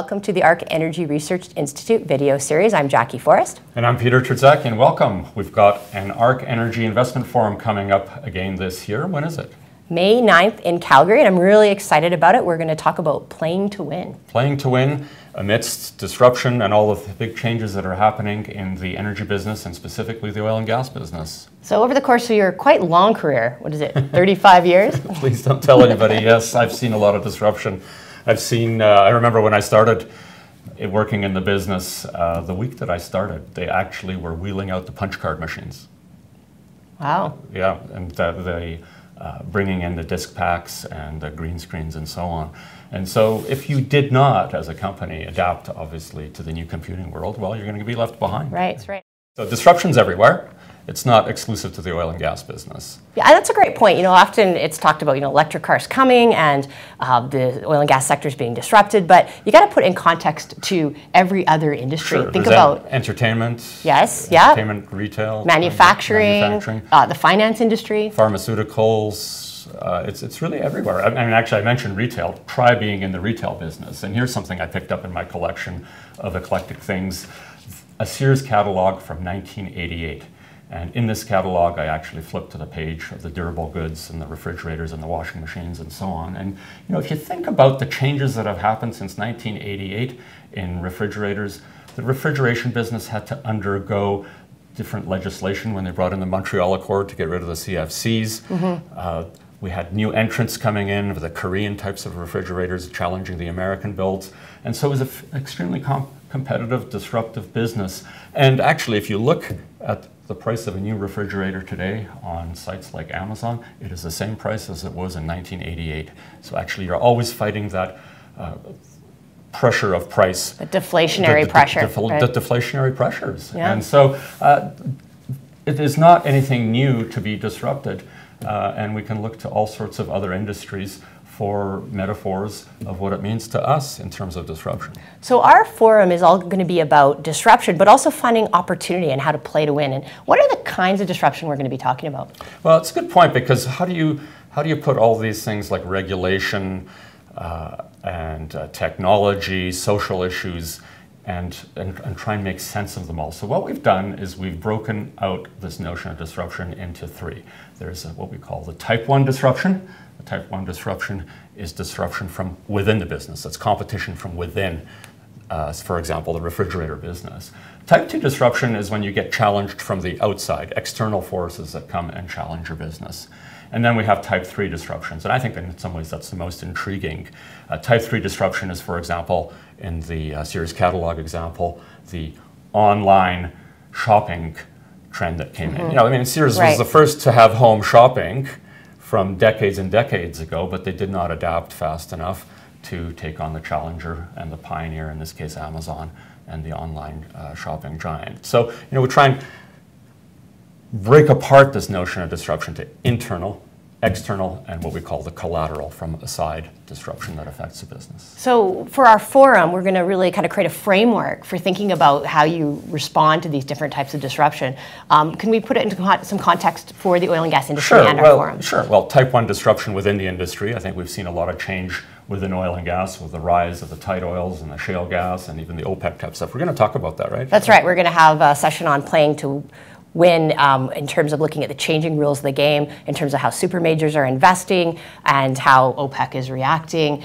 welcome to the ARC Energy Research Institute video series. I'm Jackie Forrest. And I'm Peter Tertzakian. Welcome. We've got an ARC Energy Investment Forum coming up again this year. When is it? May 9th in Calgary, and I'm really excited about it. We're going to talk about playing to win. Playing to win amidst disruption and all of the big changes that are happening in the energy business and specifically the oil and gas business. So over the course of your quite long career, what is it, 35 years? Please don't tell anybody. Yes, I've seen a lot of disruption. I remember when I started working in the business, the week that I started, they actually were wheeling out the punch card machines. Wow. Yeah, and they bringing in the disk packs and the green screens and so on. And so if you did not, as a company, adapt, obviously, to the new computing world, well, you're going to be left behind. Right, that's right. So disruption's everywhere. It's not exclusive to the oil and gas business. Yeah, that's a great point. Often it's talked about, electric cars coming and the oil and gas sector is being disrupted, but you got to put in context to every other industry. Sure. Think about entertainment. Yes, yeah. Entertainment, retail. Manufacturing. The finance industry. Pharmaceuticals. It's really everywhere. I mean, actually, I mentioned retail. Try being in the retail business. And here's something I picked up in my collection of eclectic things. A Sears Catalog from 1988. And in this catalog, I actually flipped to the page of the durable goods and the refrigerators and the washing machines and so on. And if you think about the changes that have happened since 1988 in refrigerators, the refrigeration business had to undergo different legislation when they brought in the Montreal Accord to get rid of the CFCs. Mm-hmm. We had new entrants coming in with the Korean types of refrigerators challenging the American builds. And so it was an extremely competitive, disruptive business. And actually, if you look at the price of a new refrigerator today on sites like Amazon, it is the same price as it was in 1988. So actually, you're always fighting that pressure of price. The deflationary pressure. The deflationary pressures. Yeah. And so it is not anything new to be disrupted. And we can look to all sorts of other industries for metaphors of what it means to us in terms of disruption. So our forum is all going to be about disruption, but also finding opportunity and how to play to win. And what are the kinds of disruption we're going to be talking about? Well, it's a good point, because how do you put all these things like regulation and technology, social issues, and try and make sense of them all? So what we've done is we've broken out this notion of disruption into three. There's what we call the type 1 disruption. The type 1 disruption is disruption from within the business. That's competition from within, for example, the refrigerator business. Type 2 disruption is when you get challenged from the outside, external forces that come and challenge your business. And then we have type 3 disruptions, and I think in some ways that's the most intriguing. Type 3 disruption is, for example, in the Sears Catalog example, the online shopping trend that came in. Sears was the first to have home shopping from decades and decades ago, but they did not adapt fast enough to take on the challenger and the pioneer, in this case Amazon, and the online shopping giant. So we try and break apart this notion of disruption to internal, external, and what we call the collateral, from a side disruption that affects the business. So for our forum, we're going to really kind of create a framework for thinking about how you respond to these different types of disruption. Can we put it into some context for the oil and gas industry and our forum? Sure. Well, type 1 disruption within the industry. I think we've seen a lot of change within oil and gas with the rise of the tight oils and the shale gas and even the OPEC type stuff. We're going to talk about that, right? That's right. We're going to have a session on playing to win in terms of looking at the changing rules of the game, in terms of how super majors are investing and how OPEC is reacting.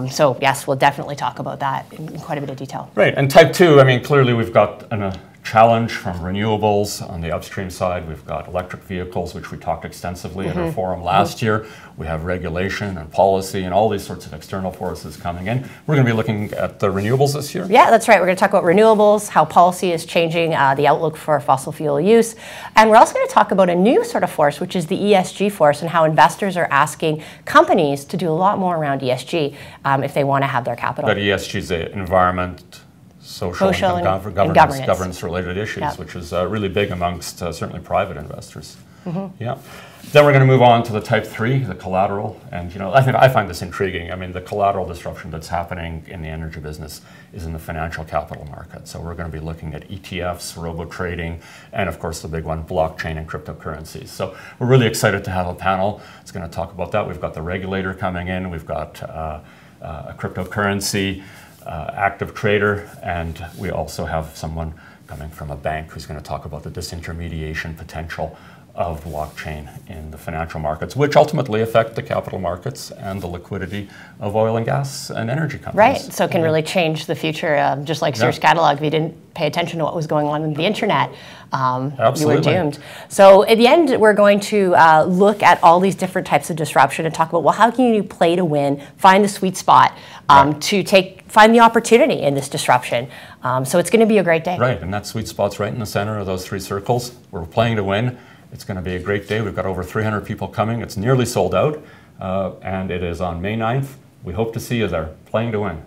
So yes, we'll definitely talk about that in quite a bit of detail. Right, and type 2, clearly we've got a challenge from renewables on the upstream side. We've got electric vehicles, which we talked extensively at our forum last year. We have regulation and policy and all these sorts of external forces coming in. We're going to be looking at the renewables this year. Yeah, that's right. We're going to talk about renewables, how policy is changing the outlook for fossil fuel use. And we're also going to talk about a new sort of force, which is the ESG force, and how investors are asking companies to do a lot more around ESG if they want to have their capital. But ESG is the environment, social and governance-related issues, which is really big amongst certainly private investors. Yeah. Then we're going to move on to the type 3, the collateral. And I find this intriguing. The collateral disruption that's happening in the energy business is in the financial capital market. So we're going to be looking at ETFs, robo-trading, and of course the big one, blockchain and cryptocurrencies. So we're really excited to have a panel that's going to talk about that. We've got the regulator coming in. We've got a cryptocurrency active trader, and we also have someone coming from a bank who's going to talk about the disintermediation potential of blockchain in the financial markets, which ultimately affect the capital markets and the liquidity of oil and gas and energy companies. Right, so it can really change the future, just like Sears Catalog. If you didn't pay attention to what was going on in the internet, you were doomed. So at the end, we're going to look at all these different types of disruption and talk about, well, how can you play to win, find the sweet spot to find the opportunity in this disruption. So it's going to be a great day. Right, and that sweet spot's right in the center of those three circles. We're playing to win. It's going to be a great day. We've got over 300 people coming. It's nearly sold out, and it is on May 9th. We hope to see you there, playing to win.